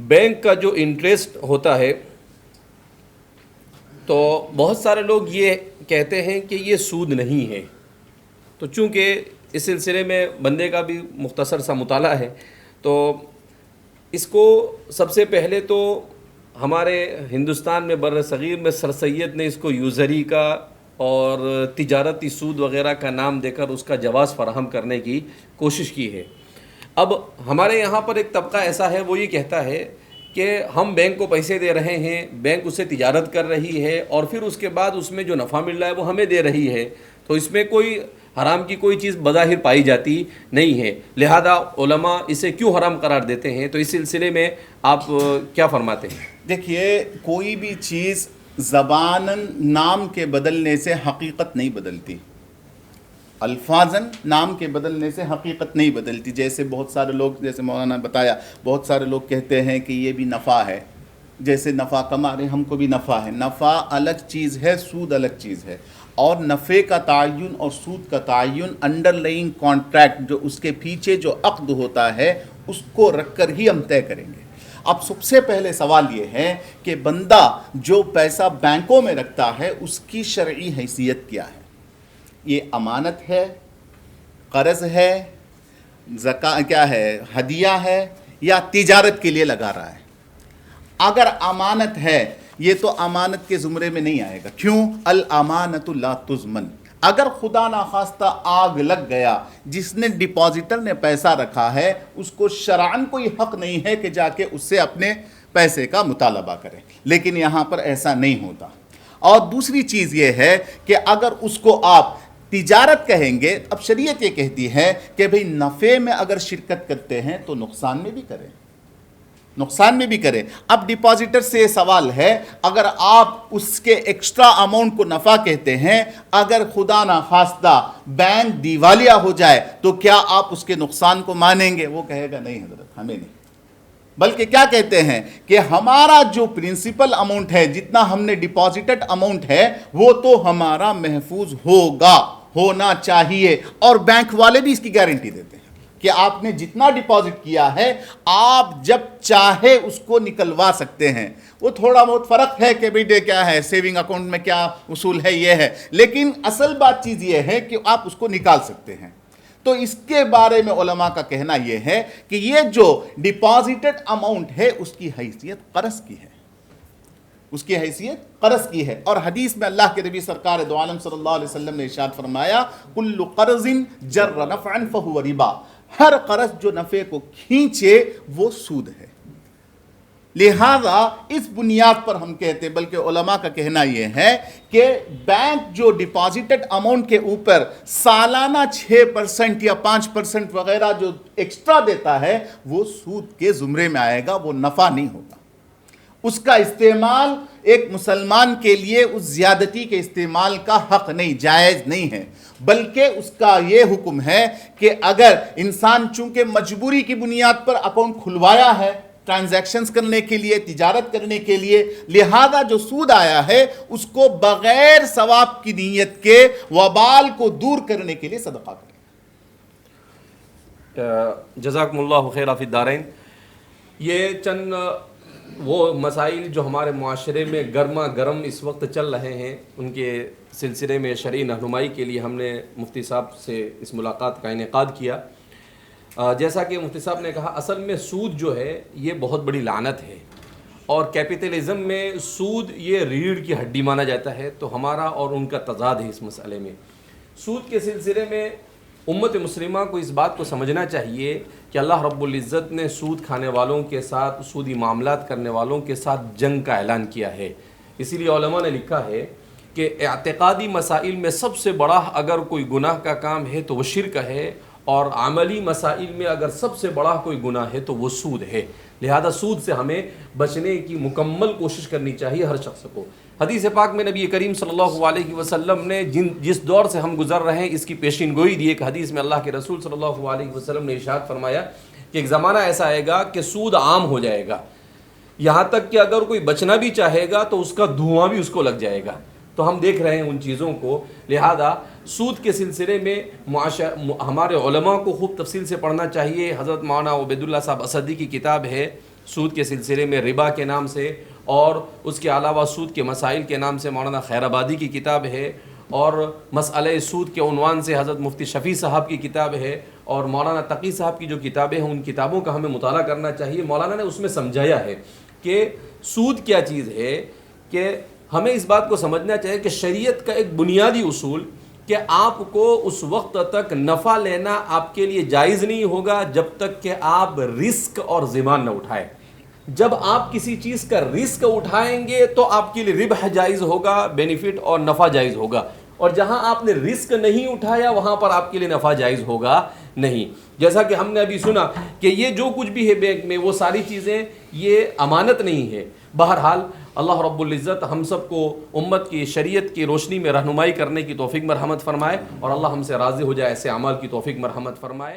Bank کا جو interest ہوتا ہے تو بہت سارے لوگ یہ کہتے ہیں کہ یہ سود نہیں ہے. تو چونکہ اس سلسلے میں بندے کا بھی مختصر سا مطالعہ ہے، تو اس کو سب سے پہلے تو ہمارے ہندوستان میں بر صغیر میں سر سید نے اس کو یوزری کا اور تجارتی سود وغیرہ کا نام دے کر اس کا جواز فراہم کرنے کی کوشش کی ہے. اب ہمارے یہاں پر ایک طبقہ ایسا ہے، وہ یہ کہتا ہے کہ ہم بینک کو پیسے دے رہے ہیں، بینک اس سے تجارت کر رہی ہے اور پھر اس کے بعد اس میں جو نفع مل رہا ہے وہ ہمیں دے رہی ہے، تو اس میں کوئی حرام کی کوئی چیز بظاہر پائی جاتی نہیں ہے، لہذا علماء اسے کیوں حرام قرار دیتے ہیں؟ تو اس سلسلے میں آپ کیا فرماتے ہیں؟ دیکھیے، کوئی بھی چیز زباناً نام کے بدلنے سے حقیقت نہیں بدلتی، الفاظاً نام کے بدلنے سے حقیقت نہیں بدلتی. جیسے بہت سارے لوگ، جیسے مولانا بتایا، بہت سارے لوگ کہتے ہیں کہ یہ بھی نفع ہے، جیسے نفع کما رہے ہم کو بھی نفع ہے. نفع الگ چیز ہے، سود الگ چیز ہے. اور نفع کا تعین اور سود کا تعین انڈر لائنگ کانٹریکٹ، جو اس کے پیچھے جو عقد ہوتا ہے، اس کو رکھ کر ہی ہم طے کریں گے. اب سب سے پہلے سوال یہ ہے کہ بندہ جو پیسہ بینکوں میں رکھتا ہے اس کی شرعی حیثیت کیا ہے؟ یہ امانت ہے، قرض ہے، کیا ہے، ہدیہ ہے، یا تجارت کے لیے لگا رہا ہے؟ اگر امانت ہے یہ تو امانت کے زمرے میں نہیں آئے گا. کیوں؟ الامانۃ لا تضمن. اگر خدا ناخواستہ آگ لگ گیا، جس نے ڈپازیٹر نے پیسہ رکھا ہے اس کو شرعاً کوئی حق نہیں ہے کہ جا کے اس سے اپنے پیسے کا مطالبہ کرے، لیکن یہاں پر ایسا نہیں ہوتا. اور دوسری چیز یہ ہے کہ اگر اس کو آپ تجارت کہیں گے، اب شریعت یہ کہتی ہے کہ بھئی نفع میں اگر شرکت کرتے ہیں تو نقصان میں بھی کریں، نقصان میں بھی کریں. اب ڈپازیٹر سے یہ سوال ہے، اگر آپ اس کے ایکسٹرا اماؤنٹ کو نفع کہتے ہیں، اگر خدا نخواستہ بینک دیوالیہ ہو جائے تو کیا آپ اس کے نقصان کو مانیں گے؟ وہ کہے گا نہیں حضرت، ہمیں نہیں. بلکہ کیا کہتے ہیں کہ ہمارا جو پرنسپل اماؤنٹ ہے، جتنا ہم نے ڈپازیٹڈ اماؤنٹ ہے، وہ تو ہمارا محفوظ ہوگا، ہونا چاہیے. اور بینک والے بھی اس کی گارنٹی دیتے ہیں کہ آپ نے جتنا ڈپازٹ کیا ہے آپ جب چاہے اس کو نکلوا سکتے ہیں. وہ تھوڑا بہت فرق ہے کہ بھئی کیا ہے سیونگ اکاؤنٹ میں کیا اصول ہے، یہ ہے، لیکن اصل بات چیز یہ ہے کہ آپ اس کو نکال سکتے ہیں. تو اس کے بارے میں علماء کا کہنا یہ ہے کہ یہ جو ڈپازیٹڈ اماؤنٹ ہے اس کی حیثیت قرض کی ہے، اس کی حیثیت قرض کی ہے. اور حدیث میں اللہ کے نبی سرکار دو عالم صلی اللہ علیہ وسلم نے ارشاد فرمایا، کل قرض جر نفعا فہو ربا. ہر قرض جو نفع کو کھینچے وہ سود ہے. لہذا اس بنیاد پر ہم کہتے ہیں، بلکہ علماء کا کہنا یہ ہے کہ بینک جو ڈپازیٹڈ اماؤنٹ کے اوپر سالانہ 6% یا 5% وغیرہ جو ایکسٹرا دیتا ہے وہ سود کے زمرے میں آئے گا، وہ نفع نہیں ہوگا. اس کا استعمال ایک مسلمان کے لیے اس زیادتی کے استعمال کا حق نہیں، جائز نہیں ہے. بلکہ اس کا یہ حکم ہے کہ اگر انسان چونکہ مجبوری کی بنیاد پر اکاؤنٹ کھلوایا ہے ٹرانزیکشنز کرنے کے لیے، تجارت کرنے کے لیے، لہذا جو سود آیا ہے اس کو بغیر ثواب کی نیت کے وبال کو دور کرنے کے لیے صدقہ کریں. جزاکم اللہ خیر فی الدارین. یہ چند وہ مسائل جو ہمارے معاشرے میں گرما گرم اس وقت چل رہے ہیں، ان کے سلسلے میں شرعی رہنمائی کے لیے ہم نے مفتی صاحب سے اس ملاقات کا انعقاد کیا. جیسا کہ مفتی صاحب نے کہا، اصل میں سود جو ہے یہ بہت بڑی لعنت ہے، اور کیپٹلزم میں سود یہ ریڑھ کی ہڈی مانا جاتا ہے. تو ہمارا اور ان کا تضاد ہے اس مسئلے میں. سود کے سلسلے میں امت مسلمہ کو اس بات کو سمجھنا چاہیے کہ اللہ رب العزت نے سود کھانے والوں کے ساتھ، سودی معاملات کرنے والوں کے ساتھ جنگ کا اعلان کیا ہے. اسی لیے علماء نے لکھا ہے کہ اعتقادی مسائل میں سب سے بڑا اگر کوئی گناہ کا کام ہے تو وہ شرک ہے، اور عملی مسائل میں اگر سب سے بڑا کوئی گناہ ہے تو وہ سود ہے. لہذا سود سے ہمیں بچنے کی مکمل کوشش کرنی چاہیے ہر شخص کو. حدیث پاک میں نبی کریم صلی اللہ علیہ وسلم نے جس دور سے ہم گزر رہے ہیں اس کی پیشین گوئی دی. ایک حدیث میں اللہ کے رسول صلی اللہ علیہ وسلم نے ارشاد فرمایا کہ ایک زمانہ ایسا آئے گا کہ سود عام ہو جائے گا، یہاں تک کہ اگر کوئی بچنا بھی چاہے گا تو اس کا دھواں بھی اس کو لگ جائے گا. تو ہم دیکھ رہے ہیں ان چیزوں کو. لہذا سود کے سلسلے میں ہمارے علماء کو خوب تفصیل سے پڑھنا چاہیے. حضرت مولانا عبید اللہ صاحب اسدی کی کتاب ہے سود کے سلسلے میں ربا کے نام سے، اور اس کے علاوہ سود کے مسائل کے نام سے مولانا خیر آبادی کی کتاب ہے، اور مسئلہ سود کے عنوان سے حضرت مفتی شفیع صاحب کی کتاب ہے، اور مولانا تقی صاحب کی جو کتابیں ہیں ان کتابوں کا ہمیں مطالعہ کرنا چاہیے۔ مولانا نے اس میں سمجھایا ہے کہ سود کیا چیز ہے، کہ ہمیں اس بات کو سمجھنا چاہیے کہ شریعت کا ایک بنیادی اصول کہ آپ کو اس وقت تک نفع لینا آپ کے لیے جائز نہیں ہوگا جب تک کہ آپ رسک اور ضمان نہ اٹھائیں۔ جب آپ کسی چیز کا رسک اٹھائیں گے تو آپ کے لیے ربح جائز ہوگا، بینیفٹ اور نفع جائز ہوگا، اور جہاں آپ نے رسک نہیں اٹھایا وہاں پر آپ کے لیے نفع جائز ہوگا نہیں۔ جیسا کہ ہم نے ابھی سنا کہ یہ جو کچھ بھی ہے بینک میں وہ ساری چیزیں یہ امانت نہیں ہے۔ بہرحال اللہ رب العزت ہم سب کو امت کی شریعت کی روشنی میں رہنمائی کرنے کی توفیق مرحمت فرمائے، اور اللہ ہم سے راضی ہو جائے، ایسے اعمال کی توفیق مرحمت فرمائے۔